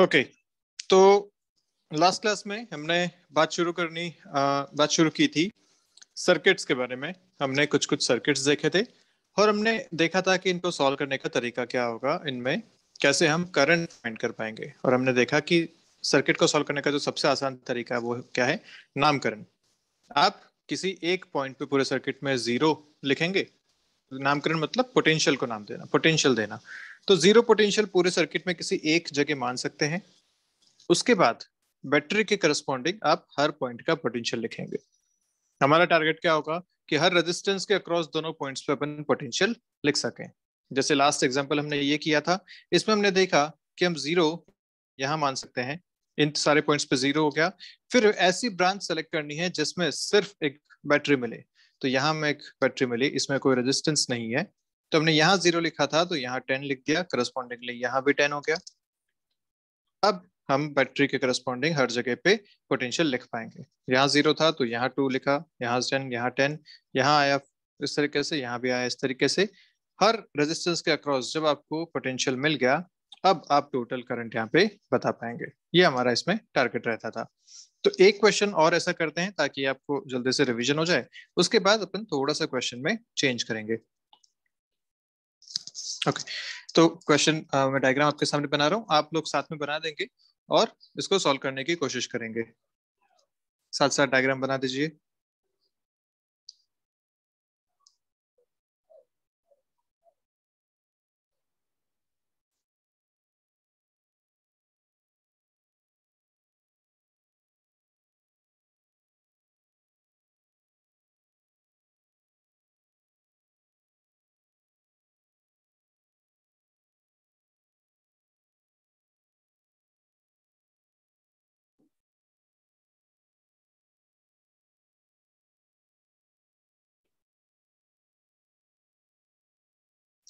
Okay, तो last class में हमने बात शुरू की थी सर्किट्स के बारे में। हमने कुछ कुछ सर्किट्स देखे थे और हमने देखा था कि इनको सॉल्व करने का तरीका क्या होगा, इनमें कैसे हम करंट फाइंड कर पाएंगे। और हमने देखा कि सर्किट को सॉल्व करने का जो सबसे आसान तरीका है वो क्या है, नामकरण। आप किसी एक पॉइंट पे पूरे सर्किट में जीरो लिखेंगे। नामकरण मतलब पोटेंशियल को नाम देना, पोटेंशियल देना। तो जीरो पोटेंशियल पूरे सर्किट में किसी एक जगह मान सकते हैं। उसके बाद बैटरी के करस्पॉन्डिंग आप हर पॉइंट का पोटेंशियल लिखेंगे। हमारा टारगेट क्या होगा कि हर रेजिस्टेंस के अक्रॉस दोनों पॉइंट्स पे अपन पोटेंशियल लिख सकें। जैसे लास्ट एग्जांपल हमने ये किया था, इसमें हमने देखा कि हम जीरो यहां मान सकते हैं, इन सारे पॉइंट्स पे जीरो हो गया। फिर ऐसी ब्रांच सेलेक्ट करनी है जिसमें सिर्फ एक बैटरी मिले। तो यहां में एक बैटरी मिली, इसमें कोई रेजिस्टेंस नहीं है, तो हमने यहाँ जीरो लिखा था तो यहाँ 10 लिख दिया, करस्पॉन्डिंगली यहाँ भी 10 हो गया। अब हम बैटरी के करस्पॉन्डिंग हर जगह पे पोटेंशियल लिख पाएंगे। यहाँ जीरो था तो यहाँ 2 लिखा, यहाँ 10, यहाँ 10, यहाँ आया इस तरीके से, यहाँ भी आया इस तरीके से। हर रेजिस्टेंस के अक्रॉस जब आपको पोटेंशियल मिल गया, अब आप टोटल करंट यहाँ पे बता पाएंगे। ये हमारा इसमें टारगेट रहता था। तो एक क्वेश्चन और ऐसा करते हैं ताकि आपको जल्दी से रिवीजन हो जाए, उसके बाद अपन थोड़ा सा क्वेश्चन में चेंज करेंगे। ओके, तो क्वेश्चन मैं डायग्राम आपके सामने बना रहा हूँ, आप लोग साथ में बना देंगे और इसको सॉल्व करने की कोशिश करेंगे। साथ साथ डायग्राम बना दीजिए।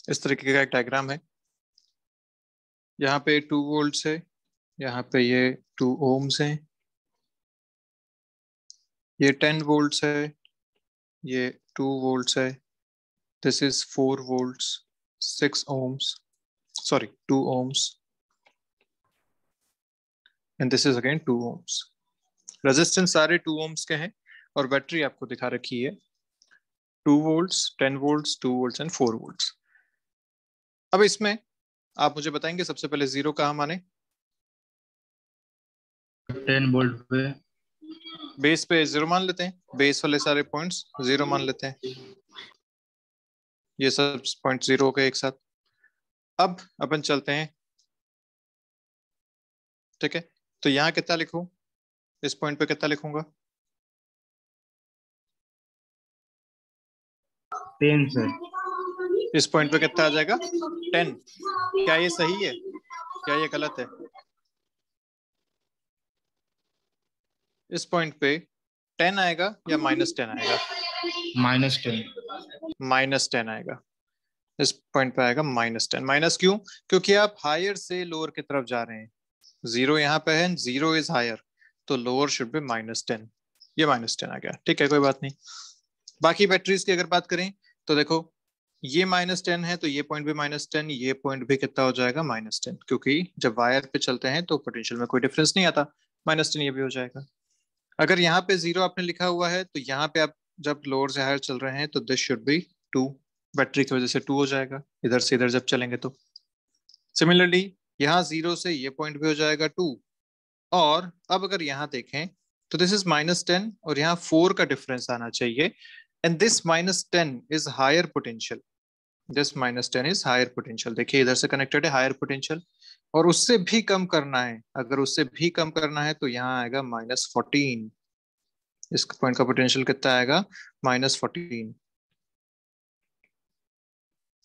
इस तरीके का एक डायग्राम है। यहाँ पे 2 वोल्ट्स है, यहाँ पे ये 2 ओम्स है, ये 10 वोल्ट्स है, ये 2 वोल्ट्स है, this is 4 volts, 6 ohms, sorry 2 ohms, and this is again 2 ohms. Resistance सारे 2 ओम्स के हैं और बैटरी आपको दिखा रखी है 2 volts, 10 volts, 2 volts and 4 volts. अब इसमें आप मुझे बताएंगे सबसे पहले जीरो कहाँ माने। 10 वोल्ट पे बेस पे जीरो मान लेते हैं, बेस वाले सारे पॉइंट्स जीरो मान लेते हैं, ये सब पॉइंट जीरो हो गए एक साथ। अब अपन चलते हैं, ठीक है। तो यहाँ कितना लिखूं, इस पॉइंट पे कितना लिखूंगा? 10 सर। इस पॉइंट पे कितना आ जाएगा? 10। क्या ये सही है, क्या ये गलत है? इस पॉइंट पे 10 आएगा या -10 आएगा? -10। -10 आएगा। इस पॉइंट पे आएगा -10। माइनस क्यों? क्योंकि आप हायर से लोअर की तरफ जा रहे हैं। जीरो यहाँ पे है, जीरो इज हायर, तो लोअर शुड बी -10। ये -10 आ गया, ठीक है, कोई बात नहीं। बाकी बैटरीज की अगर बात करें तो देखो, ये -10 है तो ये पॉइंट भी -10, ये पॉइंट भी कितना हो जाएगा? -10, क्योंकि जब वायर पे चलते हैं तो पोटेंशियल में कोई डिफरेंस नहीं आता, -10 ये भी हो जाएगा। अगर यहाँ पे जीरो आपने लिखा हुआ है तो यहाँ पे आप जब लोअर से हायर चल रहे हैं तो दिस शुड बी 2, बैटरी की वजह से 2 हो जाएगा इधर से इधर जब चलेंगे तो। सिमिलरली यहाँ जीरो से ये पॉइंट भी हो जाएगा 2। और अब अगर यहाँ देखें तो दिस इज -10 और यहाँ 4 का डिफरेंस आना चाहिए, and this -10 is higher potential. This -10 is higher potential, देखिए इधर से कनेक्टेड है हायर पोटेंशियल। और उससे भी कम करना है, अगर उससे भी कम करना है तो यहाँ आएगा -14। इस पॉइंट का पोटेंशियल कितना आएगा? -14।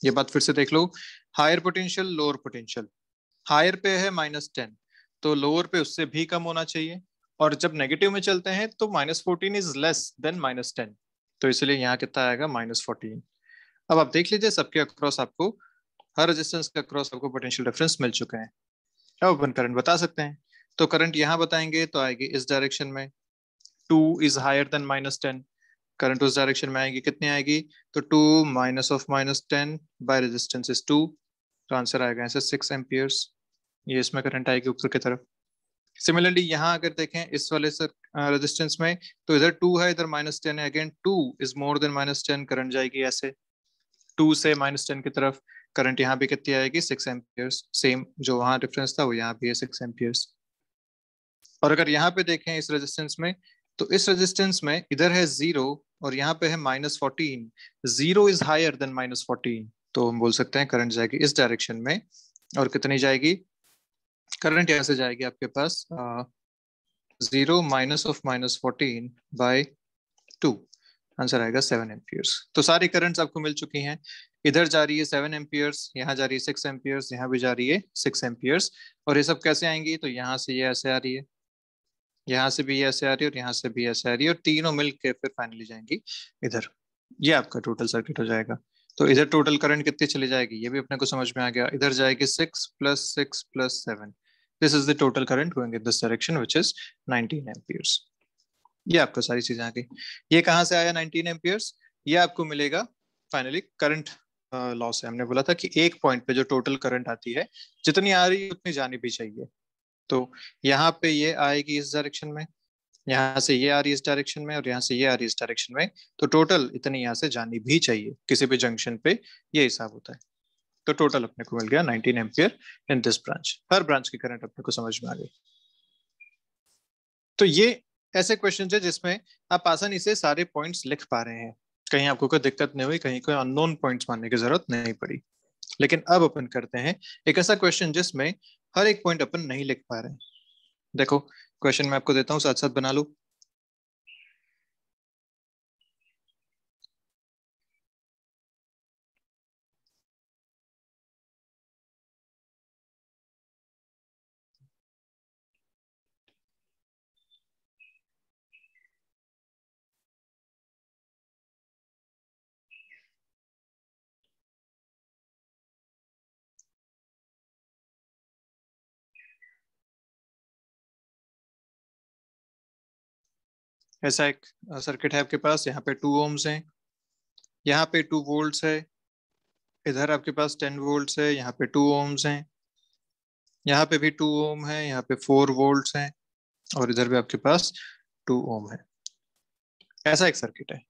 ये बात फिर से देख लो, higher potential lower potential, higher पे है -10 तो लोअर पे उससे भी कम होना चाहिए। और जब नेगेटिव में चलते हैं तो -14 इज लेस देन -10, तो इसलिए यहाँ कितना आएगा? -14। अब आप देख लीजिए सबके अक्रॉस आपको, हर रेजिस्टेंस के अक्रॉस आपको पोटेंशियल डिफरेंस मिल चुके हैं। अब अपन करंट बता सकते हैं, तो करंट यहाँ बताएंगे तो आएगी इस डायरेक्शन में, 2 इज हायर देन -10, करंट उस डायरेक्शन में आएगी, कितनी आएगी? तो 2 minus of -10 by resistance is 2, तो आंसर आएगा ऐसे 6 एम्पियर्स। ये इसमें करंट आएगी ऊपर की तरफ। सिमिलरली यहाँ अगर देखें इस वाले से रेजिस्टेंस में, तो इधर 2 है, इधर -10 है, again 2 is more than -10, current जाएगी ऐसे 2 से -10 की तरफ। करंट यहाँ भी कितनी आएगी, 6 एम्पियर्स। सेम जो वहां डिफरेंस था वो यहाँ भी है 6 एम्पियर्स। और अगर यहाँ पे देखें इस रेजिस्टेंस में, तो इस रेजिस्टेंस में इधर है 0 और यहाँ पे है -14। 0 इज हायर देन -14, तो हम बोल सकते हैं करंट जाएगी इस डायरेक्शन में। और कितनी जाएगी करंट, यहाँ से जाएगी आपके पास 0 माइनस ऑफ -14/2। आंसर आएगा 7 एम्पियर्स। तो सारी करंट्स आपको मिल चुकी हैं। इधर जा रही है 7 एम्पियर्स, यहाँ जा रही है 6 एम्पियर्स, यहाँ भी जा रही है 6 एम्पियर्स। और ये सब कैसे आएंगी, तो यहाँ से ये ऐसे आ रही है, यहाँ से भी ऐसे आ रही है और यहाँ से भी ऐसे आ रही है, और तीनों मिलके फिर फाइनली जाएंगी इधर। ये आपका टोटल सर्किट हो जाएगा। तो इधर टोटल करंट कितनी चली जाएगी ये भी अपने को समझ में आ गया। इधर जाएगी 6 + 6 + 7। This is the total current going in this direction which is 19 amperes. ये आपको सारी चीजें आ गई। ये कहाँ से आया 19 एम्पियर्स, ये आपको मिलेगा फाइनली करंट लॉ से। हमने बोला था कि एक पॉइंट पे जो टोटल करंट आती है, जितनी आ रही है उतनी जानी भी चाहिए। तो यहाँ पे ये आएगी इस डायरेक्शन में, यहाँ से ये आ रही है इस डायरेक्शन में, और यहाँ से ये आ रही है इस डायरेक्शन में। तो टोटल इतनी यहाँ से जानी भी चाहिए किसी भी जंक्शन पे, ये हिसाब होता है। तो टोटल अपने को मिल गया 19 ampere in this branch. Her branch की करंट अपने को समझ में आ गई। तो ये ऐसे क्वेश्चन है जिसमें आप आसानी से सारे पॉइंट्स लिख पा रहे हैं, कहीं आपको कोई दिक्कत नहीं हुई, कहीं कोई अननोन पॉइंट्स मानने की जरूरत नहीं पड़ी। लेकिन अब अपन करते हैं एक ऐसा क्वेश्चन जिसमें हर एक पॉइंट अपन नहीं लिख पा रहे हैं। देखो क्वेश्चन मैं आपको देता हूँ, साथ साथ बना लो। ऐसा एक सर्किट है आपके पास, यहाँ पे 2 ओम्स है, यहाँ पे 2 वोल्ट्स है, इधर आपके पास 10 वोल्ट्स है, यहाँ पे 2 ओम्स हैं, यहाँ पे भी 2 ओम है, यहाँ पे 4 वोल्ट्स हैं, और इधर भी आपके पास 2 ओम है। ऐसा एक सर्किट है।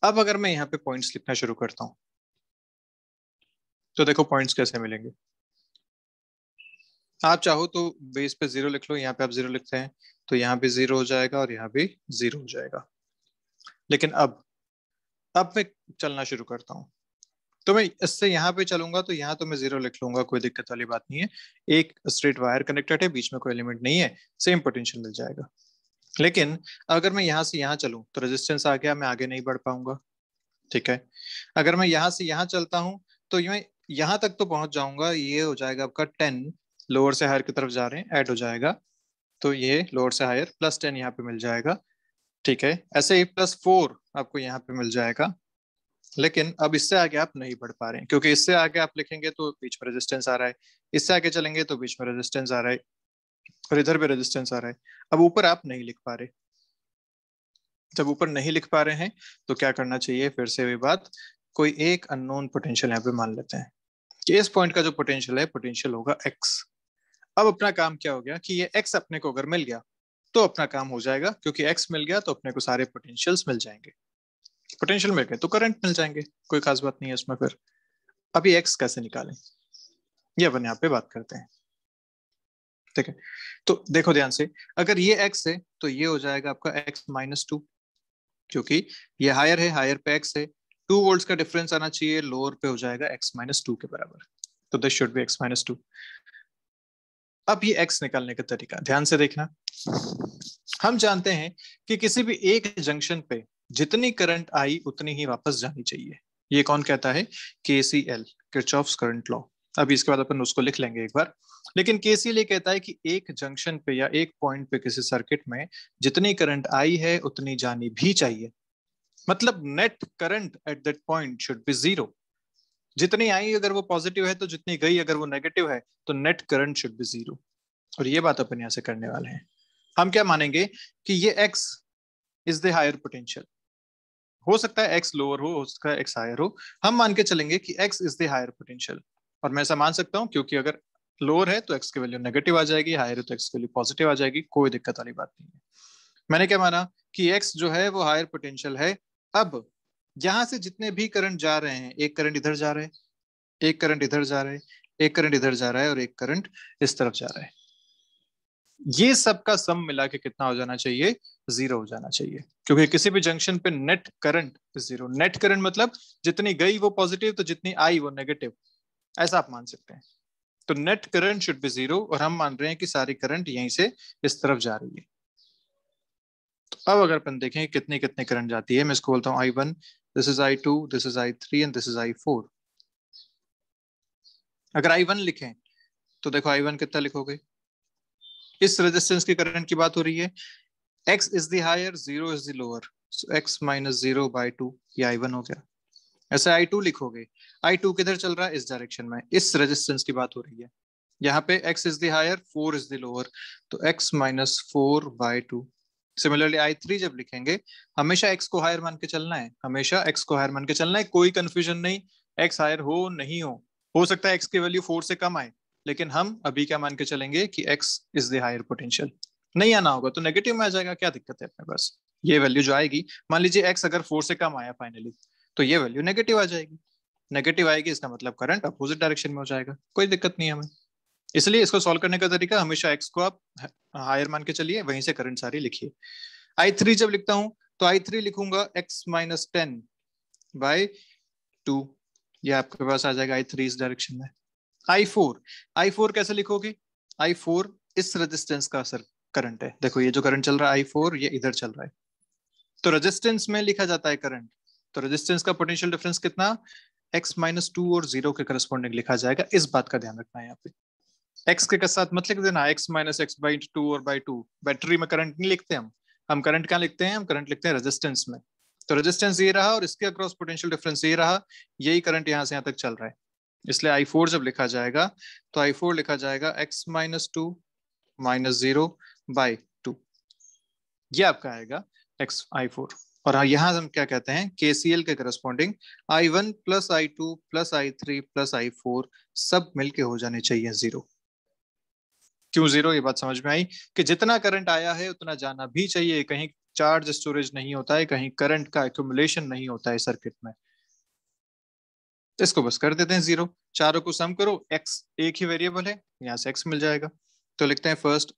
अब अगर मैं यहाँ पे पॉइंट्स लिखना शुरू करता हूँ, तो देखो पॉइंट्स कैसे मिलेंगे। आप चाहो तो बेस पे 0 लिख लो, यहाँ पे आप 0 लिखते हैं तो यहाँ भी 0 हो जाएगा और यहाँ भी 0 हो जाएगा। लेकिन अब मैं चलना शुरू करता हूँ, तो मैं इससे यहाँ पे चलूंगा तो यहाँ तो मैं 0 लिख लूंगा, कोई दिक्कत वाली बात नहीं है। एक स्ट्रेट वायर कनेक्टेड है, बीच में कोई एलिमेंट नहीं है, सेम पोटेंशियल मिल जाएगा। लेकिन अगर मैं यहाँ से यहाँ चलूं तो रेजिस्टेंस आ गया, मैं आगे नहीं बढ़ पाऊंगा। ठीक है, अगर मैं यहाँ से यहाँ चलता हूँ तो मैं यहाँ तक तो पहुंच जाऊंगा, ये हो जाएगा आपका 10, लोअर से हायर की तरफ जा रहे हैं, ऐड हो जाएगा, तो ये लोअर से हायर +10 यहाँ पे मिल जाएगा। ठीक है, ऐसे ही +4 आपको यहाँ पे मिल जाएगा। लेकिन अब इससे आगे आप नहीं बढ़ पा रहे हैं, क्योंकि इससे आगे आप लिखेंगे तो बीच में रेजिस्टेंस आ रहा है, इससे आगे चलेंगे तो बीच में रेजिस्टेंस आ रहा है, और इधर भी रेजिस्टेंस आ रहा है। अब ऊपर आप नहीं लिख पा रहे। जब ऊपर नहीं लिख पा रहे हैं तो क्या करना चाहिए, फिर से वही बात, कोई एक अननोन पोटेंशियल यहाँ पे मान लेते हैं कि इस पॉइंट का जो पोटेंशियल है, पोटेंशियल होगा x। अब अपना काम क्या हो गया कि ये x अपने को अगर मिल गया तो अपना काम हो जाएगा, क्योंकि x मिल गया तो अपने को सारे पोटेंशियल्स मिल जाएंगे। पोटेंशियल मिल गए तो करंट मिल जाएंगे, कोई खास बात नहीं है इसमें। फिर अभी x कैसे निकालें, ये अपन यहाँ पे बात करते हैं। ठीक है, तो देखो ध्यान से, अगर ये x है तो ये हो जाएगा आपका x-2, क्योंकि ये हायर है, हायर पे x है, 2 वोल्ट्स का डिफरेंस आना चाहिए, लोअर पे हो जाएगा x-2 के बराबर, तो दिस शुड बी x-2। अब ये x निकालने का तरीका ध्यान से देखना। हम जानते हैं कि किसी भी एक जंक्शन पे जितनी करंट आई उतनी ही वापस जानी चाहिए। ये कौन कहता है, KCL, किरचॉफ्स करंट लॉ। अभी इसके बाद अपन उसको लिख लेंगे एक बार। लेकिन KCL ये कहता है कि एक जंक्शन पे या एक पॉइंट पे किसी सर्किट में जितनी करंट आई है उतनी जानी भी चाहिए। मतलब net current at that point should be 0। जितनी आई अगर वो पॉजिटिव है तो जितनी गई अगर वो नेगेटिव है तो नेट करंट शुड बी 0। और ये बात अपन यहाँ से करने वाले हैं। हम क्या मानेंगे कि ये x is the higher potential. हो सकता है x लोअर हो सकता है x हायर हो, हम मान के चलेंगे कि x is the higher potential. और मैं ऐसा मान सकता हूं क्योंकि अगर लोअर है तो एक्स की वैल्यू नेगेटिव आ जाएगी, हायर है तो एक्स की वैल्यू पॉजिटिव आ जाएगी, कोई दिक्कत वाली बात नहीं है। मैंने क्या माना कि एक्स जो है वो हायर पोटेंशियल है। अब यहां से जितने भी करंट जा रहे हैं, एक करंट इधर जा रहा है, एक करंट इधर जा रहा है, एक करंट इधर जा रहा है और एक करंट इस तरफ जा रहा है, ये सब का सम मिला के कितना हो जाना चाहिए? 0 हो जाना चाहिए, क्योंकि किसी भी जंक्शन पे नेट करंट 0। नेट करंट मतलब जितनी गई वो पॉजिटिव तो जितनी आई वो नेगेटिव, ऐसा आप मान सकते हैं। तो नेट करंट शुड बी 0 और हम मान रहे हैं कि सारी करंट यहीं से इस तरफ जा रही है। तो अब अगर अपन देखें कितनी कितनी करंट जाती है, मैं इसको बोलता हूँ I1, this is I2, this is I3 and this is I4। अगर I1 लिखें तो देखो I1 कितना लिखोगे, इस रेजिस्टेंस की करंट की बात हो रही है, x is the higher, 0 is the lower, so x minus 0/2, ये I1 हो गया। ऐसे I2 लिखोगे, I2 किधर चल रहा है? इस डायरेक्शन में, इस रेजिस्टेंस की बात हो रही है। यहाँ पे x is the higher, 4 is the lower, तो x माइनस 4/2। सिमिलरली I3 जब लिखेंगे, हमेशा x को हायर मान के चलना है, हमेशा x को हायर मान के चलना है, कोई कंफ्यूजन नहीं, x हायर हो नहीं हो सकता है x की वैल्यू 4 से कम आए, लेकिन हम अभी क्या मान के चलेंगे कि x is the higher potential. नहीं आना होगा तो नेगेटिव में आ जाएगा, क्या दिक्कत है अपने पास। ये वैल्यू जो आएगी, मान लीजिए x अगर 4 से कम आया फाइनली, तो ये वैल्यू नेगेटिव आ जाएगी। नेगेटिव आएगी इसका मतलब करंट अपोजिट डायरेक्शन में हो जाएगा, कोई दिक्कत नहीं है हमें। इसलिए इसको सॉल्व करने का तरीका, हमेशा एक्स को आप हायर मान के चलिए, वहीं से करंट सारी लिखिए। I3 जब लिखता हूं तो I3 लिखूंगा x माइनस 10/2, ये आपके पास आ जाएगा I3 इस डायरेक्शन में। I4 कैसे लिखोगे? I4 इस रेजिस्टेंस का सर करंट है, देखो ये जो करंट चल रहा है I4 ये इधर चल रहा है, तो रेजिस्टेंस में लिखा जाता है करंट, तो रेजिस्टेंस का पोटेंशियल डिफरेंस कितना? x माइनस 2 और 0 के करस्पॉन्डिंग लिखा जाएगा, इस बात का ध्यान रखना है यहाँ पे। x के साथ मत लिख देना x माइनस x/2 और by2, बैटरी में करंट नहीं लिखते हम करंट कहाँ लिखते हैं? हम करंट लिखते हैं रेजिस्टेंस में। तो रेजिस्टेंस ये रहा और इसके अक्रॉस पोटेंशियल डिफरेंस ये रहा, यही करंट यहाँ से यहाँ तक चल रहा है। इसलिए I4 जब लिखा जाएगा तो I4 लिखा जाएगा x माइनस 2 माइनस 0/2, ये आपका आएगा I4। और यहाँ हम क्या कहते हैं? KCL के corresponding I1 plus I2 plus I3 plus I4 सब मिलके हो जाने चाहिए 0। क्यों 0? ये बात समझ में आई कि जितना करंट आया है उतना जाना भी चाहिए, कहीं चार्ज स्टोरेज नहीं होता है, कहीं करंट का एक्यूमुलेशन नहीं होता है सर्किट में। तो इसको बस कर देते हैं 0, चारों को सम करो, x एक ही वेरिएबल है, यहाँ से x मिल जाएगा। तो लिखते हैं फर्स्ट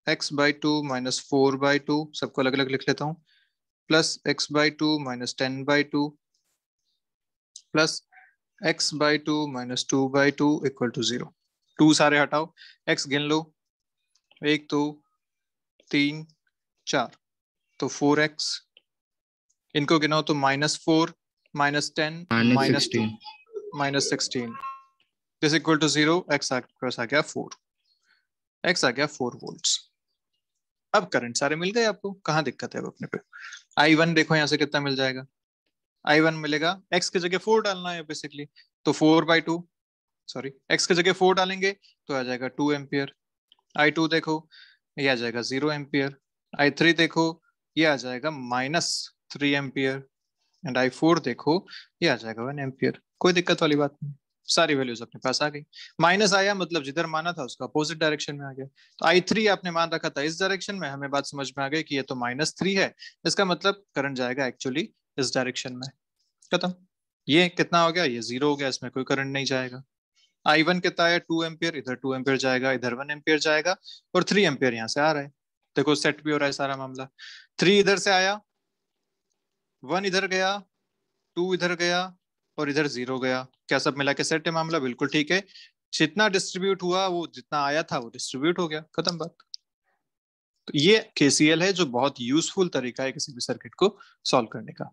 x/2 माइनस 4/2, सबको अलग अलग लिख लेता हूँ, plus x/2 minus 10/2 plus x/2 minus 2/2 equal to 0। 2 सारे हटाओ, x गिन लो, 1 2 3 4, तो 4x, इनको गिनाओ तो -4 -10 -2 -16, दिस इक्वल टू 0, x आ गया 4, x आ गया 4 वोल्ट्स। अब करंट सारे मिल गए आपको, कहाँ दिक्कत है अब अपने पे। I1 देखो यहाँ से कितना मिल जाएगा, I1 मिलेगा, x की जगह 4 डालना है बेसिकली, तो 4/2, सॉरी x की जगह 4 डालेंगे तो आ जाएगा 2 एम्पियर। I2 देखो ये आ जाएगा 0 एम्पियर। I3 देखो ये आ जाएगा -3 एम्पियर एंड I4 देखो ये आ जाएगा 1 एम्पियर। कोई दिक्कत वाली बात नहीं, सारी वैल्यूज अपने पास आ गई। माइनस आया मतलब जिधर माना था उसका अपोजिट डायरेक्शन में आ गया। तो I3 आपने मान रखा था इस डायरेक्शन में, हमें बात समझ में आ गई कि ये तो -3 है, इसका मतलब करंट जाएगा एक्चुअली इस डायरेक्शन में। खत्म। ये कितना हो गया? ये 0 हो गया, इसमें कोई करंट नहीं जाएगा। I1 कितना है? 2 एम्पियर, इधर 2 एम्पियर जाएगा, इधर 1 एम्पियर जाएगा और 3 एम्पियर यहाँ से आ रहा है। देखो सेट भी हो रहा है सारा मामला, 3 इधर से आया, 1 इधर गया, 2 इधर गया और इधर 0 गया। क्या सब मिला के सेट है मामला? बिल्कुल ठीक है। जितना डिस्ट्रीब्यूट हुआ वो जितना आया था वो डिस्ट्रीब्यूट हो गया, खत्म बात। तो ये KCL है जो बहुत यूजफुल तरीका है किसी भी सर्किट को सॉल्व करने का।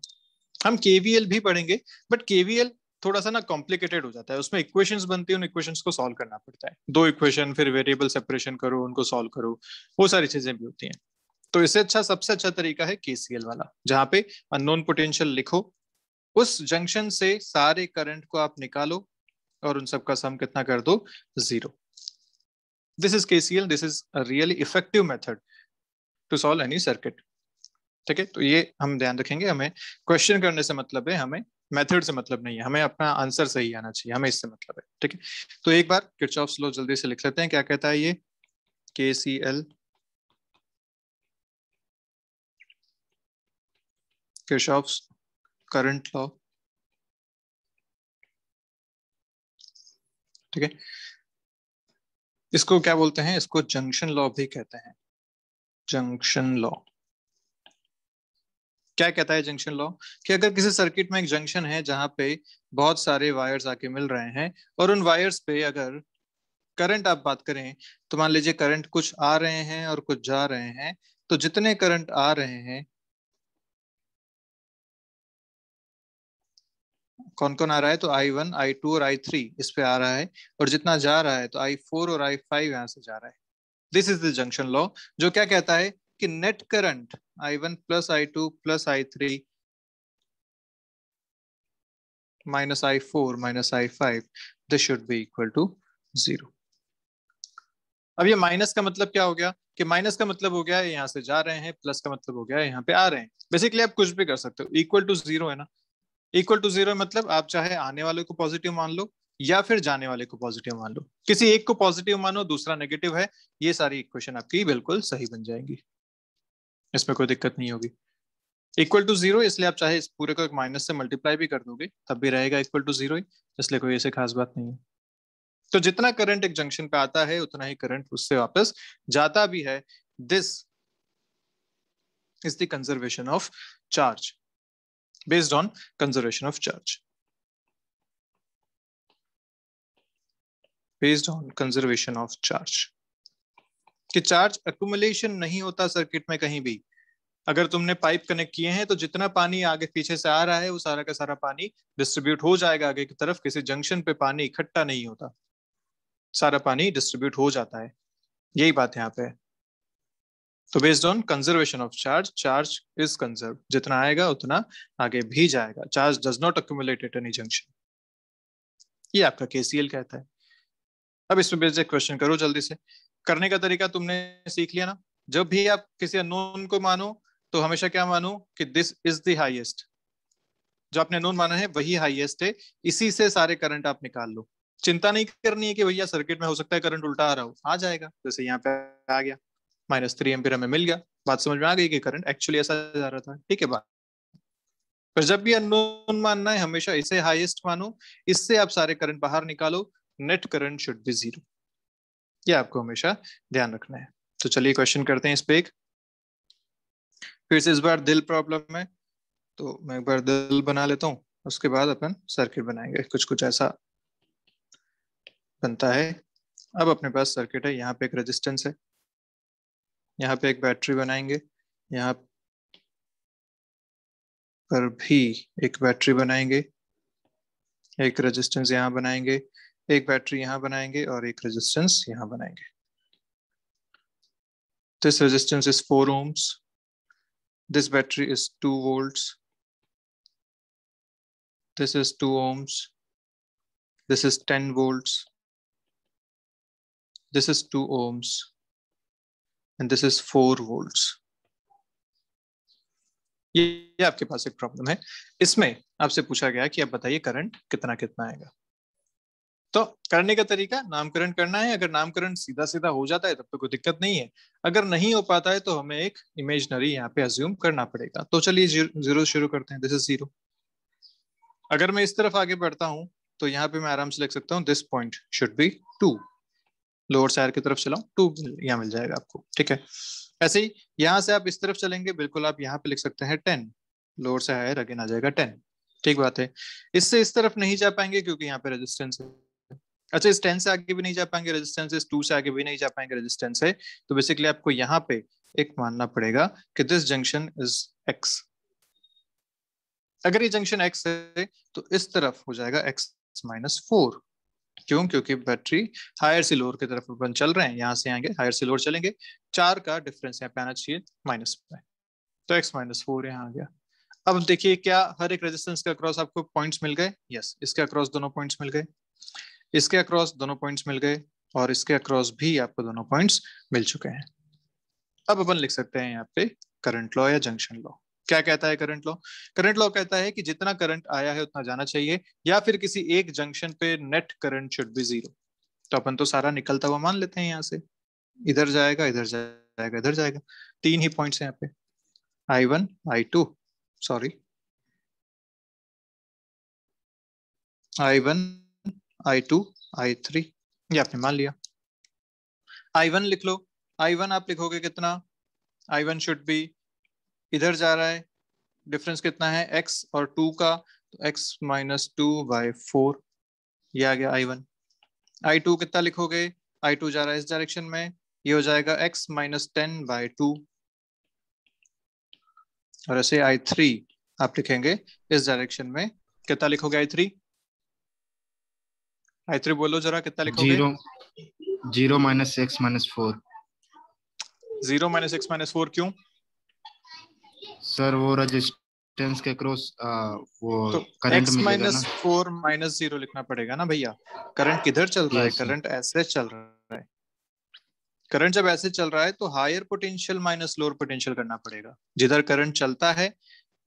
हम KVL भी पढ़ेंगे, बट KVL थोड़ा सा ना कॉम्प्लिकेटेड हो जाता है, उसमें इक्वेशंस बनती है, उन इक्वेशंस को सॉल्व करना पड़ता है, 2 इक्वेशन, फिर वेरिएबल सेपरेशन करो, उनको सॉल्व करो, वो सारी चीजें भी होती हैं। तो इससे अच्छा, सबसे अच्छा तरीका है KCL वाला, जहां पे अननोन पोटेंशियल लिखो, उस जंक्शन से सारे करंट को आप निकालो और उन सबका सम कितना कर दो? 0। This is KCL, this is a really effective method to solve any circuit. ठीक है, तो ये हम ध्यान रखेंगे, हमें क्वेश्चन करने से मतलब है, हमें मेथड से मतलब नहीं है, हमें अपना आंसर सही आना चाहिए, हमें इससे मतलब है। ठीक है, तो एक बार किरचॉफ्स लॉ जल्दी से लिख लेते हैं। क्या कहता है ये? KCL, Kirchhoff's current law. ठीक है, इसको क्या बोलते हैं? इसको जंक्शन लॉ भी कहते हैं। जंक्शन लॉ क्या कहता है? जंक्शन लॉ कि अगर किसी सर्किट में एक जंक्शन है जहां पे बहुत सारे वायर्स आके मिल रहे हैं, और उन वायर्स पे अगर करंट आप बात करें, तो मान लीजिए करंट कुछ आ रहे हैं और कुछ जा रहे हैं, तो जितने करंट आ रहे हैं, कौन कौन आ रहा है? तो I1, I2 और I3 इस पे आ रहा है, और जितना जा रहा है तो I4 और I5 यहां से जा रहा है। This is the junction law, जो क्या कहता है कि net current I1 plus I2 plus I3 minus I4 minus I5, this should be equal to 0। अब ये माइनस का मतलब क्या हो गया? कि माइनस का मतलब हो गया यहाँ से जा रहे हैं, प्लस का मतलब हो गया यहाँ पे आ रहे हैं। बेसिकली आप कुछ भी कर सकते हो, इक्वल टू 0 है ना। इक्वल टू 0 मतलब आप चाहे आने वाले को पॉजिटिव मान लो या फिर जाने वाले को पॉजिटिव मान लो, किसी एक को पॉजिटिव मानो, दूसरा नेगेटिव है, ये सारी इक्वेशन आपकी बिल्कुल सही बन जाएंगी, इसमें कोई दिक्कत नहीं होगी। इक्वल टू 0 इसलिए आप चाहे इस पूरे को एक माइनस से मल्टीप्लाई भी कर दोगे तब भी रहेगा इक्वल टू 0 ही, इसलिए कोई ऐसे खास बात नहीं है। तो जितना करंट एक जंक्शन पे आता है उतना ही करंट उससे वापस जाता भी है। This is the conservation of charge, based on conservation of charge, based on conservation of charge. कि चार्ज एक्युमुलेशन नहीं होता सर्किट में कहीं भी। अगर तुमने पाइप कनेक्ट किए हैं तो जितना पानी आगे पीछे से आ रहा है वो सारा का सारा पानी डिस्ट्रीब्यूट हो जाएगा आगे की तरफ, किसी जंक्शन पे पानी इकट्ठा नहीं होता, सारा पानी डिस्ट्रीब्यूट हो जाता है, यही बात यहाँ पे है। तो based on conservation of charge, charge is conserve, जितना आएगा उतना आगे भी जाएगा, charge does not accumulate at any junction, ये आपका KCL कहता है। अब इसमें बेस्ड क्वेश्चन करो जल्दी से। करने का तरीका तुमने सीख लिया ना। जब भी आप किसी अननोन को मानो तो हमेशा क्या मानो कि दिस इज द हाईएस्ट, जो आपने नोन माना है वही हाईएस्ट है, इसी से सारे करंट आप निकाल लो। चिंता नहीं करनी है कि भैया सर्किट में हो सकता है करंट उल्टा आ रहा हो, आ जाएगा, जैसे यहाँ पे आ गया -3 एम्पीयर हमें मिल गया, बात समझ में आ गई कि करंट एक्चुअली ऐसा जा रहा था। ठीक है बात, पर जब भी अननोन मानना है हमेशा इसे हाईएस्ट मानो, इससे आप सारे करंट बाहर निकालो, नेट करंट शुड बी 0, ये आपको हमेशा ध्यान रखना है। तो चलिए क्वेश्चन करते हैं इस पे एक। फिर से इस बार दिल प्रॉब्लम है, तो मैं एक बार दिल बना लेता हूँ, उसके बाद अपन सर्किट बनाएंगे। कुछ कुछ ऐसा बनता है। अब अपने पास सर्किट है, यहाँ पे एक रेजिस्टेंस है, यहाँ पे एक बैटरी बनाएंगे, यहाँ पर भी एक बैटरी बनाएंगे, एक रेजिस्टेंस यहाँ बनाएंगे, एक बैटरी यहाँ बनाएंगे और एक रेजिस्टेंस यहाँ बनाएंगे। This resistance is 4 ohms, this battery is 2 volts, this is 2 ohms, this is 10 volts, this is 2 ohms, and this is 4 volts। ये आपके पास एक प्रॉब्लम है, इसमें आपसे पूछा गया कि आप बताइए करंट कितना कितना आएगा। तो करने का तरीका नामकरण करना है। अगर नामकरण सीधा सीधा हो जाता है तब तो कोई दिक्कत नहीं है, अगर नहीं हो पाता है तो हमें एक इमेजनरी यहाँ पे अज्यूम करना पड़ेगा। तो चलिए 0 शुरू करते हैं, दिस इज 0। अगर मैं इस तरफ आगे बढ़ता हूं तो यहाँ पे मैं आराम से लिख सकता हूँ this point should be 2, lower side की तरफ चलाऊं 2 यहाँ मिल जाएगा आपको। ठीक है, ऐसे ही यहाँ से आप इस तरफ चलेंगे, बिल्कुल आप यहाँ पे लिख सकते हैं 10, लोअर से हायर अगेन आ जाएगा 10। ठीक बात है, इससे इस तरफ नहीं जा पाएंगे क्योंकि यहाँ पे रेजिस्टेंस है। अच्छा, इस 10 से आगे भी नहीं जा पाएंगे रेजिस्टेंस, इस 2 से आगे भी नहीं जा पाएंगे रेजिस्टेंस है, तो बेसिकली आपको यहाँ पे एक मानना पड़ेगा कि दिस जंक्शन इज एक्स। अगर ये जंक्शन एक्स है तो इस तरफ हो जाएगा x-4। क्यों? क्योंकि बैटरी हायर से लोअर की तरफ अपन चल रहे हैं, यहाँ से आएंगे हायर से लोअर चलेंगे, 4 का डिफरेंस यहाँ पे आना चाहिए माइनस में, तो x-4 यहाँ आ गया। अब देखिए क्या हर एक रेजिस्टेंस के अक्रॉस आपको पॉइंट्स मिल गए? यस, इसके अक्रॉस दोनों पॉइंट्स मिल गए, इसके अक्रॉस दोनों पॉइंट्स मिल गए, और इसके अक्रॉस भी आपको दोनों पॉइंट्स मिल चुके हैं। अब अपन लिख सकते हैं यहाँ पे करंट लॉ या जंक्शन लॉ। क्या कहता है करंट लॉ? करंट लॉ कहता है कि जितना करंट आया है उतना जाना चाहिए, या फिर किसी एक जंक्शन पे net current should be zero. तो अपन तो सारा निकलता हुआ मान लेते हैं, यहाँ से इधर जाएगा, इधर जाएगा, इधर जाएगा। तीन ही पॉइंट्स हैं यहाँ पे, I1 I2, sorry I1 I2 I3, ये आपने मान लिया। I1 लिख लो। I1 आप लिखोगे कितना? I1 शुड बी, इधर जा रहा है, डिफरेंस कितना है x और 2 का, तो x माइनस 2/4, ये आ गया I1। I2 कितना लिखोगे? I2 जा रहा है इस डायरेक्शन में, ये हो जाएगा x माइनस 10/2। और ऐसे I3 आप लिखेंगे इस डायरेक्शन में, कितना लिखोगे I3? I3 बोलो जरा, कितना लिखोगे? 0 - x - 4। 0 - x - 4 क्यों? सर वो रेजिस्टेंस के क्रॉस वो तो करंट x मिलेगा ना। -4 -0 लिखना पड़ेगा ना भैया। करंट किधर चल रहा है? यस करंट ऐसे चल रहा है। करंट जब ऐसे चल रहा है तो higher potential minus lower potential करना पड़ेगा। जिधर करंट चलता है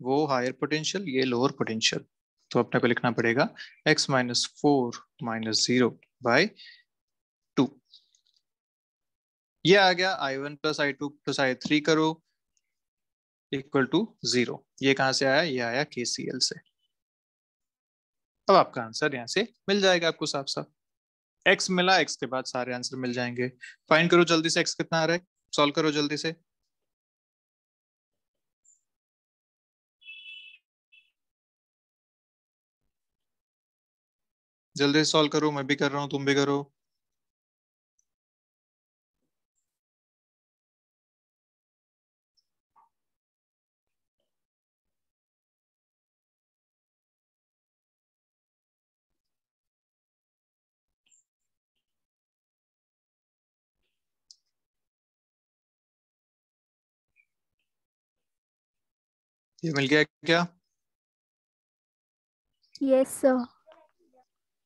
वो हायर पोटेंशियल, ये लोअर पोटेंशियल। तो अपने को लिखना पड़ेगा x -4 -0/2। ये आ गया I1 + I2 + I3 करो इक्वल टू 0। ये कहां से आया? ये आया KCL से। अब आपका आंसर यहां से मिल जाएगा आपको साफ साफ। x मिला, x के बाद सारे आंसर मिल जाएंगे। फाइंड करो जल्दी से x कितना आ रहा है, सॉल्व करो जल्दी से। जल्दी से सॉल्व करो, मैं भी कर रहा हूँ, तुम भी करो। ये मिल गया क्या? Yes sir.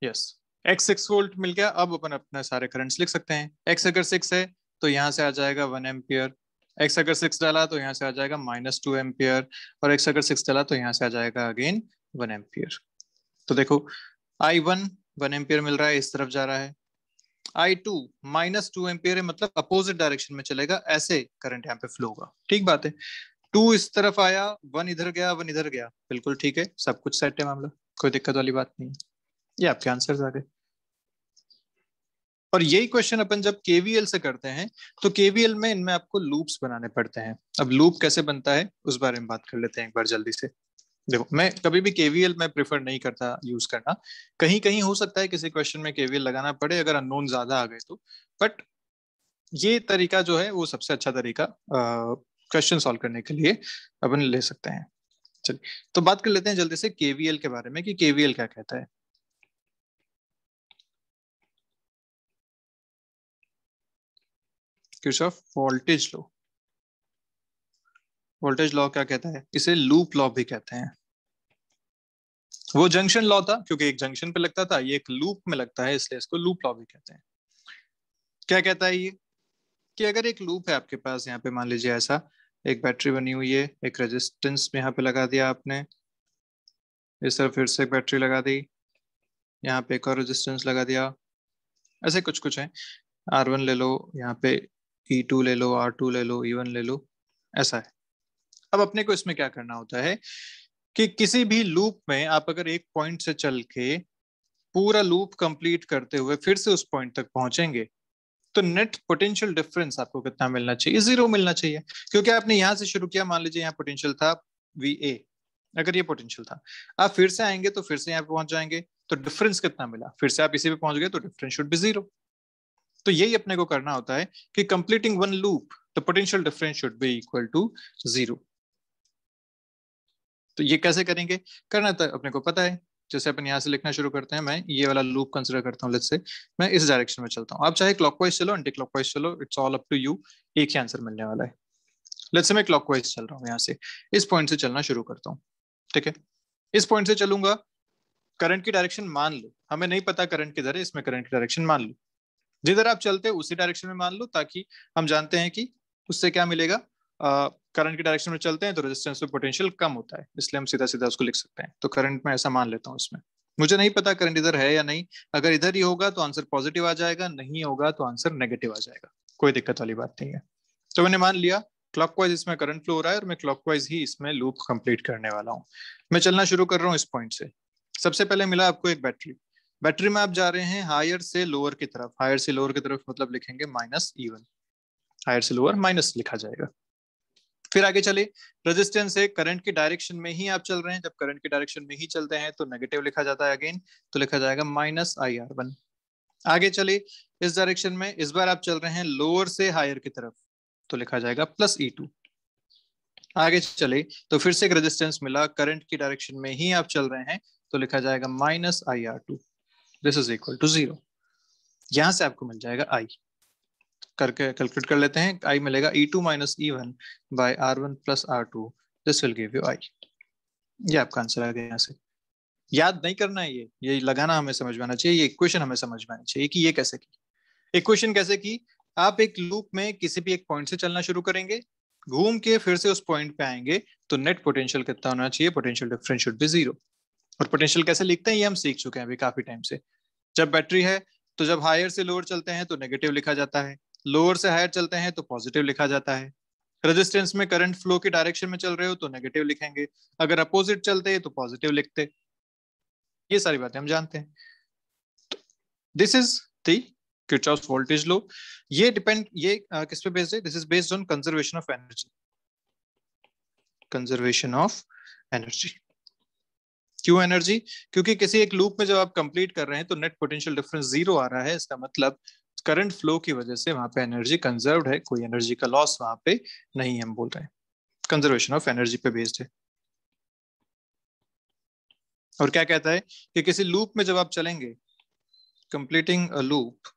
Yes. x 6 volt मिल गया। अब अपन अपने सारे करंट्स लिख सकते हैं। x अगर 6 है तो यहाँ से आ जाएगा 1 एम्पियर। x अगर 6 डाला तो यहाँ से आ जाएगा -2 एम्पियर। और x अगर 6 डाला तो यहाँ से आ जाएगा अगेन 1 एम्पियर। तो देखो I1 1 एम्पियर मिल रहा है, इस तरफ जा रहा है। I2 -2 एम्पियर है, मतलब अपोजिट डायरेक्शन में चलेगा, ऐसे करंट यहाँ पे फ्लो होगा। ठीक बात है। 2 इस तरफ आया, 1 इधर गया, 1 इधर गया, बिल्कुल ठीक है, सब कुछ सेट है मामला, कोई दिक्कत वाली बात नहीं है। ये आपके आंसर्स आ गए। और यही क्वेश्चन अपन जब केवीएल से करते हैं तो केवीएल में इनमें आपको लूप्स बनाने पड़ते हैं। अब लूप कैसे बनता है उस बारे में बात कर लेते हैं एक बार जल्दी से। देखो, मैं कभी भी केवीएल में प्रेफर नहीं करता यूज करना। कहीं कहीं हो सकता है किसी क्वेश्चन में केवीएल लगाना पड़े अगर अननोन ज्यादा आ गए तो, बट ये तरीका जो है वो सबसे अच्छा तरीका क्वेश्चन सॉल्व करने के लिए अपन ले सकते हैं। चलिए, तो बात कर लेते हैं जल्दी से केवीएल के बारे में कि केवीएल क्या कहता है। Kirchhoff voltage law. Voltage law क्या कहता है? इसे लूप लॉ भी कहते हैं। वो जंक्शन लॉ था क्योंकि एक जंक्शन पे लगता था, ये एक लूप में लगता है इसलिए इसको लूप लॉ भी कहते हैं। क्या कहता है ये? कि अगर एक लूप है आपके पास, यहाँ पे मान लीजिए ऐसा एक बैटरी बनी हुई है, एक रेजिस्टेंस में यहाँ पे लगा दिया आपने, इस तरफ फिर से एक बैटरी लगा दी, यहाँ पे एक और रेजिस्टेंस लगा दिया, ऐसे कुछ कुछ है। R1 ले लो, यहाँ पे E2 ले लो, R2 ले लो, E1 ले लो, ऐसा है। अब अपने को इसमें क्या करना होता है कि किसी भी लूप में आप अगर एक पॉइंट से चल के पूरा लूप कंप्लीट करते हुए फिर से उस पॉइंट तक पहुंचेंगे तो नेट पोटेंशियल डिफरेंस आपको कितना मिलना चाहिए? 0 मिलना चाहिए। क्योंकि आपने यहां से शुरू किया, मान लीजिए यहाँ पोटेंशियल था VA, अगर ये पोटेंशियल था, आप फिर से आएंगे तो फिर से यहाँ पे पहुंच जाएंगे, तो डिफरेंस कितना मिला? फिर से आप इसी पे पहुंच गए तो डिफरेंस शुड बी 0। तो यही अपने को करना होता है कि completing one loop the potential difference should be equal to 0। तो ये कैसे करेंगे? करना तो अपने को पता है। जैसे अपन यहाँ से लिखना शुरू करते हैं, मैं ये वाला लूप कंसिडर करता हूँ, लेट्स से मैं इस डायरेक्शन में चलता हूँ, आप चाहे क्लॉकवाइज चलो एंटी क्लॉकवाइज चलो, it's all up to you, एक ही आंसर मिलने वाला है। लेट्स से मैं क्लॉकवाइज चल रहा हूँ, यहाँ से इस पॉइंट से चलना शुरू करता हूँ, ठीक है। इस पॉइंट से चलूंगा, करंट की डायरेक्शन मान लो, हमें नहीं पता करंट किधर है, इसमें करंट की डायरेक्शन मान लो, जिधर आप चलते उसी डायरेक्शन में मान लो, ताकि हम जानते हैं कि उससे क्या मिलेगा, करंट की डायरेक्शन में चलते हैं तो रेजिस्टेंस में पोटेंशियल कम होता है, इसलिए हम सीधा सीधा उसको लिख सकते हैं। तो करंट में ऐसा मान लेता हूँ इसमें। मुझे नहीं पता करंट इधर है या नहीं, अगर इधर ही होगा तो आंसर पॉजिटिव आ जाएगा, नहीं होगा तो आंसर नेगेटिव आ जाएगा, कोई दिक्कत वाली बात नहीं है। तो मैंने मान लिया क्लॉकवाइज इसमें करंट फ्लो हो रहा है और मैं क्लॉकवाइज ही इसमें लूप कंप्लीट करने वाला हूँ। मैं चलना शुरू कर रहा हूँ इस पॉइंट से। सबसे पहले मिला आपको एक बैटरी, बैटरी में आप जा रहे हैं हायर से लोअर की तरफ, हायर से लोअर की तरफ मतलब लिखेंगे -E1, हायर से लोअर माइनस लिखा जाएगा। फिर आगे चले, रेजिस्टेंस है, करंट की डायरेक्शन में ही आप चल रहे हैं, जब करंट की डायरेक्शन में ही चलते हैं तो नेगेटिव लिखा जाता है अगेन, तो लिखा जाएगा -IR1। आगे चले, इस डायरेक्शन में इस बार आप चल रहे हैं लोअर से हायर की तरफ, तो लिखा जाएगा +E2। आगे चले तो फिर से एक रेजिस्टेंस मिला, करंट की डायरेक्शन में ही आप चल रहे हैं, तो लिखा जाएगा -IR2, this is equal to 0। यहां से आपको मिल जाएगा I, करके कैलकुलेट कर लेते हैं। I मिलेगा E2 - E1 by R1 plus R2, this will give you I। ये आपका आंसर आ गया। यहाँ से याद नहीं करना है, ये लगाना हमें समझ में आना चाहिए, ये इक्वेशन हमें समझ में आनी चाहिए कि ये कैसे की, इक्वेशन कैसे की। आप एक लूप में किसी भी एक पॉइंट से चलना शुरू करेंगे, घूम के फिर से उस पॉइंट पे आएंगे, तो नेट पोटेंशियल कितना होना चाहिए, पोटेंशियल डिफरेंस शुड बी 0। और पोटेंशियल कैसे लिखते हैं ये हम सीख चुके हैं अभी काफी टाइम से। जब बैटरी है तो जब हायर से लोअर चलते हैं तो नेगेटिव लिखा जाता है, लोअर से हायर चलते हैं तो पॉजिटिव लिखा जाता है। रेजिस्टेंस में करंट फ्लो की डायरेक्शन में चल रहे हो तो नेगेटिव लिखेंगे, अगर अपोजिट चलते हैं तो पॉजिटिव लिखते। ये सारी बातें हम जानते हैं। This is the Kirchhoff's voltage law. ये किस पे बेस्ड है, this is based on conservation of energy, conservation of energy. क्यों एनर्जी, क्योंकि किसी एक लूप में जब आप कंप्लीट कर रहे हैं तो नेट पोटेंशियल डिफरेंस 0 आ रहा है, इसका मतलब करंट फ्लो की वजह से वहां पे एनर्जी कंजर्व्ड है, कोई एनर्जी का लॉस वहां पे नहीं हम बोल रहे हैं, कंजर्वेशन ऑफ एनर्जी पे बेस्ड है। और क्या कहता है कि किसी लूप में जब आप चलेंगे, completing a loop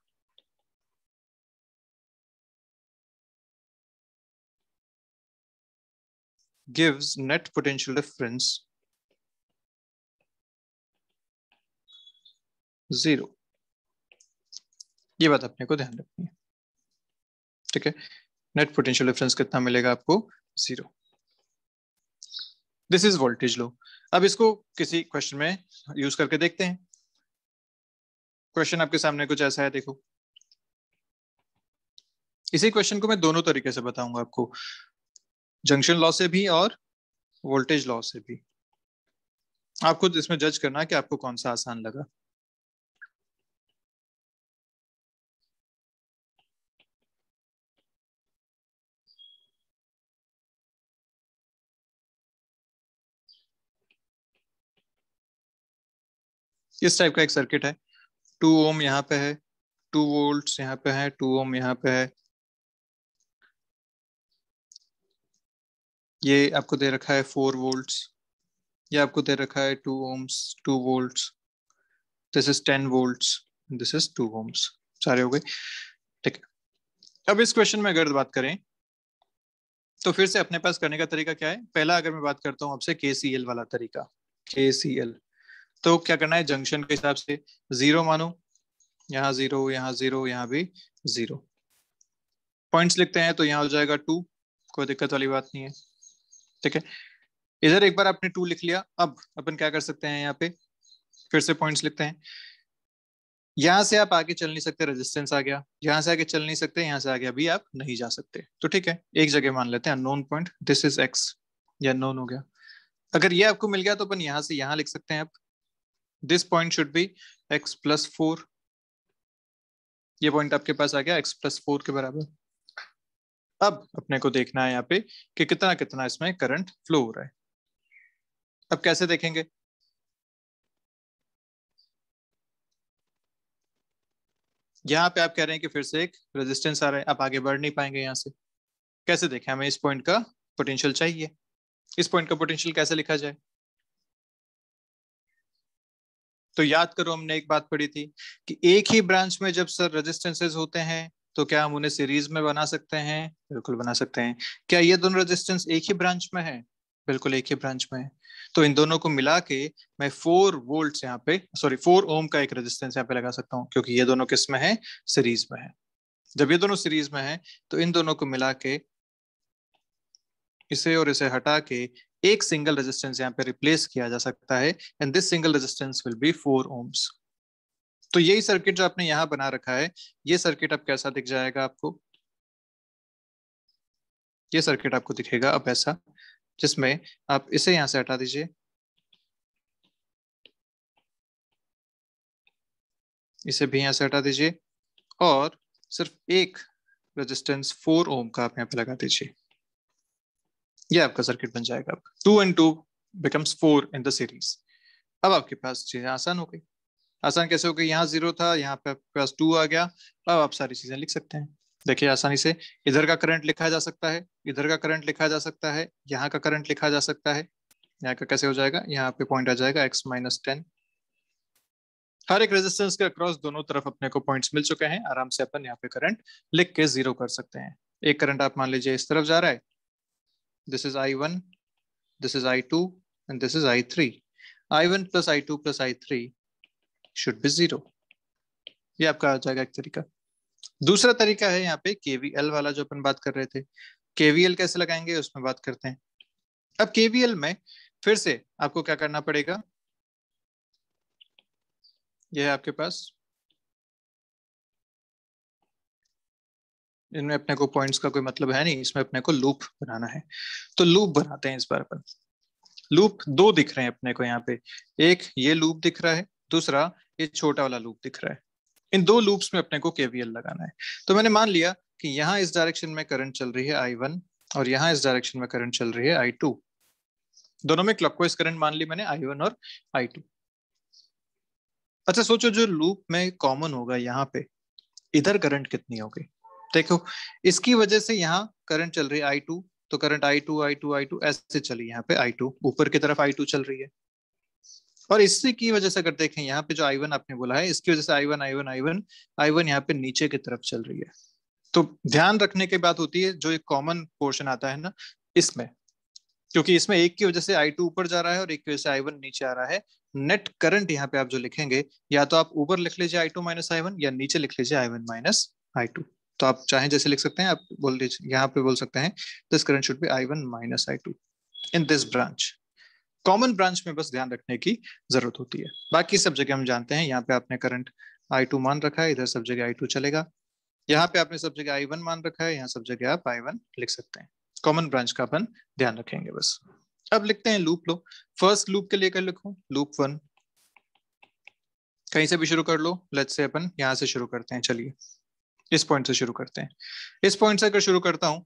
gives net potential difference 0। ये बात अपने को ध्यान रखनी है, ठीक है। नेट पोटेंशियल डिफरेंस कितना मिलेगा आपको, 0। दिस इज वोल्टेज लो। अब इसको किसी क्वेश्चन में यूज करके देखते हैं। क्वेश्चन आपके सामने कुछ ऐसा है, देखो। इसी क्वेश्चन को मैं दोनों तरीके से बताऊंगा आपको, जंक्शन लॉ से भी और वोल्टेज लॉ से भी। आप खुद इसमें जज करना कि आपको कौन सा आसान लगा। इस टाइप का एक सर्किट है, 2 ओम यहाँ पे है, 2 वोल्ट्स यहाँ पे है, 2 ओम यहाँ पे है। ये आपको दे रखा है 4 वोल्ट्स, ये आपको दे रखा है 2 ohms, 2 volts, this is 10 volts, this is 2 ohms. सारे हो गए, ठीक है। अब इस क्वेश्चन में अगर बात करें तो फिर से अपने पास करने का तरीका क्या है। पहला अगर मैं बात करता हूँ आपसे KCL वाला तरीका, KCL, तो क्या करना है, जंक्शन के हिसाब से 0 मानो, यहाँ 0, यहाँ 0, यहाँ भी 0। पॉइंट्स लिखते हैं तो यहाँ हो जाएगा 2, कोई दिक्कत वाली बात नहीं है, ठीक है। इधर एक बार आपने 2 लिख लिया, अब अपन क्या कर सकते हैं, यहाँ पे फिर से पॉइंट्स लिखते हैं। यहां से आप आगे चल नहीं सकते, रेजिस्टेंस आ गया, यहां से आगे चल नहीं सकते, यहां से आगे भी आप नहीं जा सकते, तो ठीक है, एक जगह मान लेते हैं unknown point, this is x, ये अननोन हो गया। अगर ये आपको मिल गया तो अपन यहां से यहां लिख सकते हैं, आप this point should be x+4, ये पॉइंट आपके पास आ गया x+4 के बराबर। अब अपने को देखना है यहाँ पे कि कितना कितना इसमें करंट फ्लो हो रहा है। अब कैसे देखेंगे, यहाँ पे आप कह रहे हैं कि फिर से एक रेजिस्टेंस आ रहा है, आप आगे बढ़ नहीं पाएंगे यहाँ से। कैसे देखें, हमें इस पॉइंट का पोटेंशियल चाहिए, इस पॉइंट का पोटेंशियल कैसे लिखा जाए। तो याद करो, हमने एक बात पढ़ी थी कि एक ही ब्रांच में जब सर रेजिस्टेंसेस होते हैं तो क्या हम उन्हें सीरीज में बना सकते हैं, बिल्कुल बना सकते हैं। क्या ये दोनों रेजिस्टेंस एक ही ब्रांच में है, बिल्कुल एक ही ब्रांच में है। तो इन दोनों को मिला के मैं 4 वोल्ट यहाँ पे, सॉरी 4 ओम का एक रेजिस्टेंस यहाँ पे लगा सकता हूँ, क्योंकि ये दोनों किस में है, सीरीज में है। जब ये दोनों सीरीज में है तो इन दोनों को मिला के इसे और इसे हटा के एक सिंगल रेजिस्टेंस यहाँ पे रिप्लेस किया जा सकता है, and this single resistance will be 4 ohms। तो यही सर्किट जो आपने यहाँ बना रखा है, ये सर्किट अब कैसा दिख जाएगा आपको? ये सर्किट आपको दिखेगा अब ऐसा, जिसमें आप इसे यहां से हटा दीजिए, इसे भी यहां से हटा दीजिए, और सिर्फ एक रेजिस्टेंस 4 ओम का आप यहाँ पे लगा दीजिए। ये आपका सर्किट बन जाएगा। अब 2 and 2 becomes 4 in the series। अब आपके पास चीजें आसान हो गई। आसान कैसे हो गई? यहाँ 0 था, यहाँ पे आपके पास 2 आ गया। अब आप सारी चीजें लिख सकते हैं। देखिए आसानी से इधर का करंट लिखा जा सकता है, इधर का करंट लिखा जा सकता है, यहाँ का करंट लिखा जा सकता है। यहाँ का कैसे हो जाएगा? यहाँ पे पॉइंट आ जाएगा x-10। हर एक रेजिस्टेंस के अक्रॉस दोनों तरफ अपने को पॉइंट्स मिल चुके हैं। आराम से अपन यहाँ पे करंट लिख के 0 कर सकते हैं। एक करंट आप मान लीजिए इस तरफ जा रहा है, this is I1, this is I2 and this is I3। I1 plus I2 plus I3 should be 0। ये आपका आ जाएगा एक तरीका। दूसरा तरीका है यहाँ पे KVL वाला, जो अपन बात कर रहे थे। KVL कैसे लगाएंगे उसमें बात करते हैं। अब KVL में फिर से आपको क्या करना पड़ेगा? यह है आपके पास, इनमें अपने को पॉइंट्स का कोई मतलब है नहीं, इसमें अपने को लूप बनाना है। तो लूप बनाते हैं इस बार अपन। लूप दो दिख रहे हैं अपने को यहाँ पे, एक ये लूप दिख रहा है, दूसरा ये छोटा वाला लूप दिख रहा है। इन दो लूप्स में अपने को KVL लगाना है। तो मैंने मान लिया कि यहाँ इस डायरेक्शन में करंट चल रही है I1 और यहाँ इस डायरेक्शन में करंट चल रही है I2। दोनों में क्लॉकवाइज करंट मान ली मैंने, I1 और I2। अच्छा सोचो, जो लूप में कॉमन होगा यहाँ पे, इधर करंट कितनी होगी? देखो, इसकी वजह से यहाँ करंट चल रही है I2, तो करंट I2 ऐसे चली, यहाँ पे I2 ऊपर की तरफ I2 चल रही है। और इसी की वजह से अगर देखें यहाँ पे जो I1 आपने बोला है, इसकी वजह से I1 यहाँ पे नीचे की तरफ चल रही है। तो ध्यान रखने की बात होती है, जो एक कॉमन पोर्शन आता है ना इसमें, क्योंकि इसमें एक की वजह से I2 ऊपर जा रहा है और एक की वजह से I1 नीचे आ रहा है। नेट करंट यहाँ पे आप जो लिखेंगे, या तो आप ऊपर लिख लीजिए I2 माइनस I1, या नीचे लिख लीजिए I1 माइनस I2। तो आप चाहें जैसे लिख सकते हैं, आप बोल दीजिए, यहाँ पे बोल सकते हैं this current should be I1 minus I2 in this branch. Common branch में बस ध्यान रखने की जरूरत होती है, बाकी सब जगह हम जानते हैं। यहाँ पे आपने करंट I2 मान रखा है, इधर सब जगह I2 चलेगा। यहाँ पे आपने सब जगह I1 मान रखा है, यहाँ सब जगह आप I1 लिख सकते हैं। कॉमन ब्रांच का अपन ध्यान रखेंगे बस। अब लिखते हैं लूप लो। फर्स्ट लूप के लिए कर लिखूं, लूप 1। कहीं से भी शुरू कर लो, लेट्स से अपन यहाँ से शुरू करते हैं। चलिए इस पॉइंट से शुरू करते हैं। इस पॉइंट से अगर शुरू करता हूं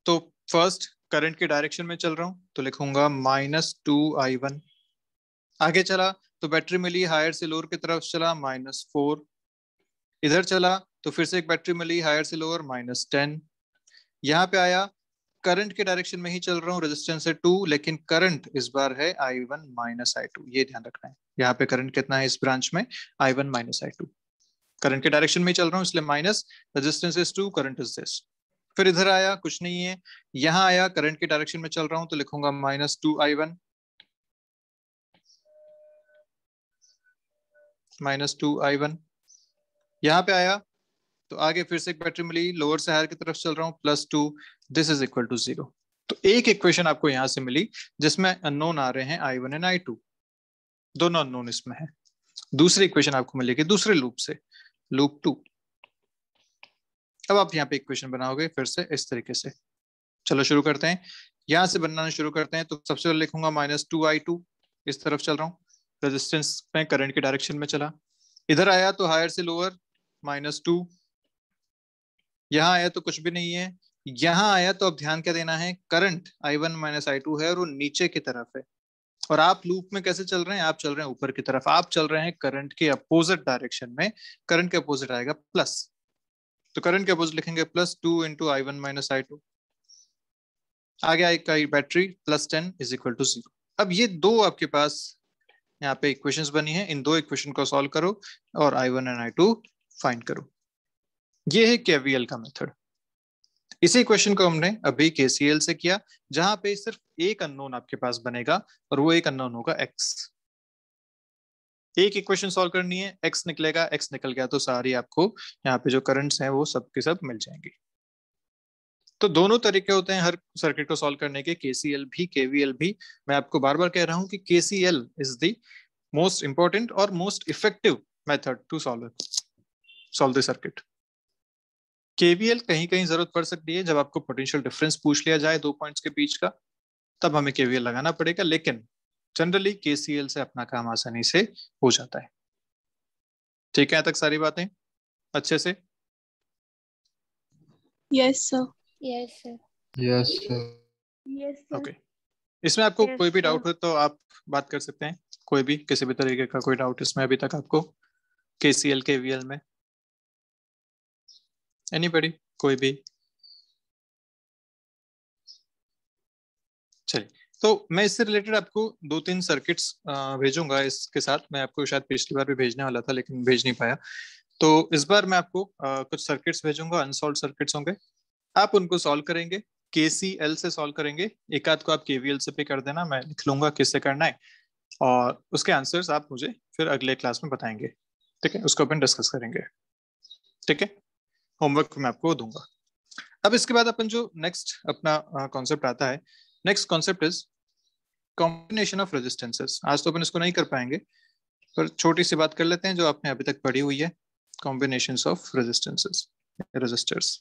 तो फर्स्ट करंट के डायरेक्शन में चल रहा हूं, तो लिखूंगा -2I1। आगे चला तो बैटरी मिली, हायर से लोअर की तरफ चला -4। इधर चला तो फिर से एक बैटरी मिली, हायर से लोअर -10। यहाँ पे आया, करंट के डायरेक्शन में ही चल रहा हूँ, रेजिस्टेंस है 2, लेकिन करंट इस बार है I1 माइनस I2। ये ध्यान रखना है। यहाँ पे करंट कितना है इस ब्रांच में? I1 minus I2। करंट के डायरेक्शन में ही चल रहा हूँ इसलिए minus, resistance is 2, current is this. फिर इधर आया, कुछ नहीं है। यहाँ आया, करंट के डायरेक्शन में चल रहा हूँ, तो लिखूंगा -2I1 -2I1। यहाँ पे आया तो आगे फिर से एक बैटरी मिली, लोअर से हायर की तरफ चल रहा हूँ, +2, दिस इज इक्वल टू 0। तो एक इक्वेशन आपको यहां से मिली जिसमें अननोन आ रहे हैं I1 एंड I2, दोनों अननोन इसमें है। दूसरी इक्वेशन आपको मिलेगी दूसरे लूप से, लूप 2। अब आप यहाँ पे इक्वेशन बनाओगे फिर से इस तरीके से। चलो शुरू करते हैं, यहां से बनाना शुरू करते हैं। तो सबसे पहले लिखूंगा -2I2, इस तरफ चल रहा हूँ, रेजिस्टेंस में करंट के डायरेक्शन में चला। इधर आया तो हायर से लोअर -2। यहाँ आया तो कुछ भी नहीं है। यहाँ आया तो अब ध्यान क्या देना है, करंट I1 माइनस I2 है और वो नीचे की तरफ है। और आप लूप में कैसे चल रहे हैं? आप चल रहे हैं ऊपर की तरफ, आप चल रहे हैं करंट के अपोजिट डायरेक्शन में। करंट के अपोजिट आएगा प्लस, तो करंट के अपोजिट लिखेंगे +2 इंटू I1 माइनस I2। आगे आएगा बैटरी +10 इज इक्वल टू 0। अब ये दो आपके पास यहाँ पे इक्वेशंस बनी है, इन दो इक्वेशन को सॉल्व करो और I1 एंड I2 फाइंड करो। ये है KVL का मेथड। इसी क्वेश्चन को हमने अभी KCL से किया, जहां पे सिर्फ एक अननोन आपके पास बनेगा और वो एक अननोन होगा x। एक इक्वेशन सॉल्व करनी है, x निकलेगा, x निकल गया तो सारी आपको यहाँ पे जो करंट्स हैं वो सब के सब मिल जाएंगे। तो दोनों तरीके होते हैं हर सर्किट को सॉल्व करने के, केसीएल भी केवीएल भी। मैं आपको बार बार कह रहा हूं कि KCL is the most important और most effective method to solve the circuit. KVL कहीं कहीं जरूरत पड़ सकती है, जब आपको पोटेंशियल डिफरेंस पूछ लिया जाए दो पॉइंट्स के बीच का, तब हमें केवीएल लगाना पड़ेगा, लेकिन जनरली केसीएल से अपना काम आसानी से हो जाता है। ठीक है, तक सारी बातें अच्छे से? Yes sir. Yes sir. Yes sir. Yes sir. Okay, इसमें आपको Yes, कोई भी sir. डाउट हो तो आप बात कर सकते हैं, कोई भी किसी भी तरीके का कोई डाउट इसमें अभी तक आपको केसीएल केवीएल में? एनीबॉडी, कोई भी? चलिए, तो मैं इससे रिलेटेड आपको दो तीन सर्किट्स भेजूंगा इसके साथ। मैं आपको शायद पिछली बार भी भेजने वाला था लेकिन भेज नहीं पाया, तो इस बार मैं आपको कुछ सर्किट्स भेजूंगा, अनसॉल्व सर्किट्स होंगे, आप उनको सॉल्व करेंगे, केसीएल से सॉल्व करेंगे। एक आध को आप केवीएल से पे कर देना, मैं लिख लूंगा किससे करना है, और उसके आंसर्स आप मुझे फिर अगले क्लास में बताएंगे। ठीक है, उसको अपन डिस्कस करेंगे। ठीक है, होमवर्क मैं आपको दूंगा। अब इसके बाद अपन जो नेक्स्ट अपना कॉन्सेप्ट आता है, next concept is combination of resistances. आज तो अपन इसको नहीं कर पाएंगे, पर छोटी सी बात कर लेते हैं जो आपने अभी तक पढ़ी हुई है, कॉम्बिनेशंस ऑफ रेजिस्टेंसेस, रेजिस्टर्स।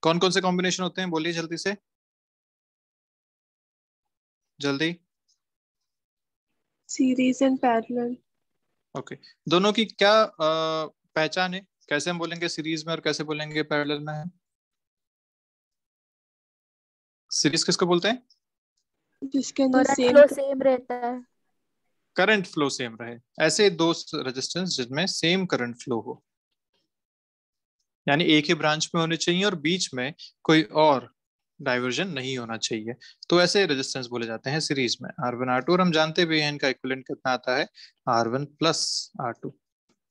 कौन कौन से कॉम्बिनेशन होते हैं, बोलिए जल्दी से, जल्दी। Series and parallel. ओके, दोनों की क्या पहचान है, कैसे हम बोलेंगे सीरीज में और कैसे बोलेंगे पैरेलल में? सीरीज किसको बोलते हैं? जिसके अंदर करंट सेम फ्लो सेम रहता है। करंट फ्लो सेम रहे, ऐसे दो रेजिस्टेंस जिनमें सेम करंट फ्लो हो, यानी एक ही ब्रांच में होने चाहिए और बीच में कोई और डाइवर्जन नहीं होना चाहिए, तो ऐसे रेजिस्टेंस बोले जाते हैं सीरीज में। R1 R2, और हम जानते भी हैं इनका इक्विवेलेंट कितना आता है, R1 plus R2।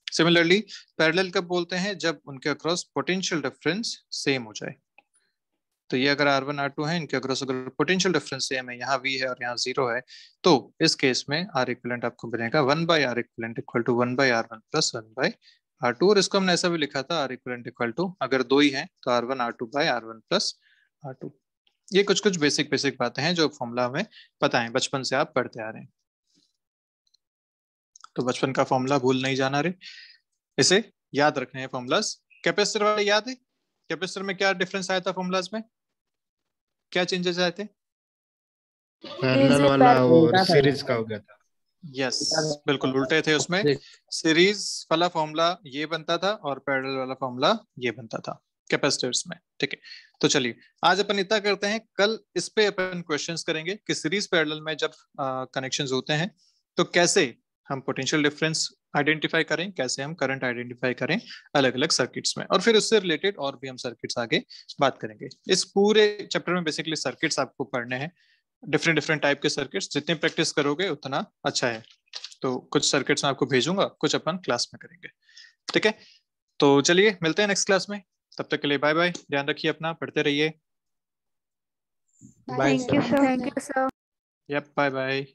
Similarly parallel कब बोलते हैं, जब उनके अक्रॉस पोटेंशियल डिफरेंस सेम हो जाए। तो ये अगर R1 R2 है, इनके अक्रॉस अगर पोटेंशियल डिफरेंस सेम है, यहाँ V है और यहाँ 0 है, तो इस केस में R इक्विवेलेंट आपको बनेगा 1/R equivalent equal to 1/R1 plus 1/R2। और इसको हमने ऐसा भी लिखा था, R इक्विवेलेंट इक्वल टू, अगर दो ही हैं तो R1 R2/R1 प्लस R2। ये कुछ कुछ बेसिक बातें हैं जो फॉर्मूला हमें पता है, बचपन से आप पढ़ते आ रहे हैं, तो बचपन का फॉर्मूला भूल नहीं जाना रे, इसे याद रखने हैं फॉर्मूलाज। कैपेसिटर वाले याद है, कैपेसिटर में क्या डिफरेंस आया था फॉर्मूलाज में, क्या चेंजेस आए थे? पैरेलल वाला वो सीरीज का हो गया था। यस, बिल्कुल उल्टे थे उसमें, सीरीज वाला फॉर्मूला ये बनता था और पैरेलल वाला फॉर्मूला ये बनता था कैपेसिटर्स में। ठीक है, तो चलिए आज अपन इतना करते हैं, कल इस पे अपन क्वेश्चंस करेंगे कि सीरीज पैरेलल में जब कनेक्शंस होते हैं तो कैसे हम पोटेंशियल डिफरेंस आइडेंटिफाई करें, कैसे हम करंट आइडेंटिफाई करें अलग अलग सर्किट्स में, और फिर उससे रिलेटेड और भी हम सर्किट्स आगे बात करेंगे। इस पूरे चैप्टर में बेसिकली सर्किट्स आपको पढ़ने हैं, डिफरेंट डिफरेंट टाइप के सर्किट्स, जितने प्रैक्टिस करोगे उतना अच्छा है। तो कुछ सर्किट्स मैं आपको भेजूंगा, कुछ अपन क्लास में करेंगे। ठीक है, तो चलिए मिलते हैं नेक्स्ट क्लास में, तब तक के लिए बाय बाय, ध्यान रखिए अपना, पढ़ते रहिए। Thank you sir. Yep, bye bye.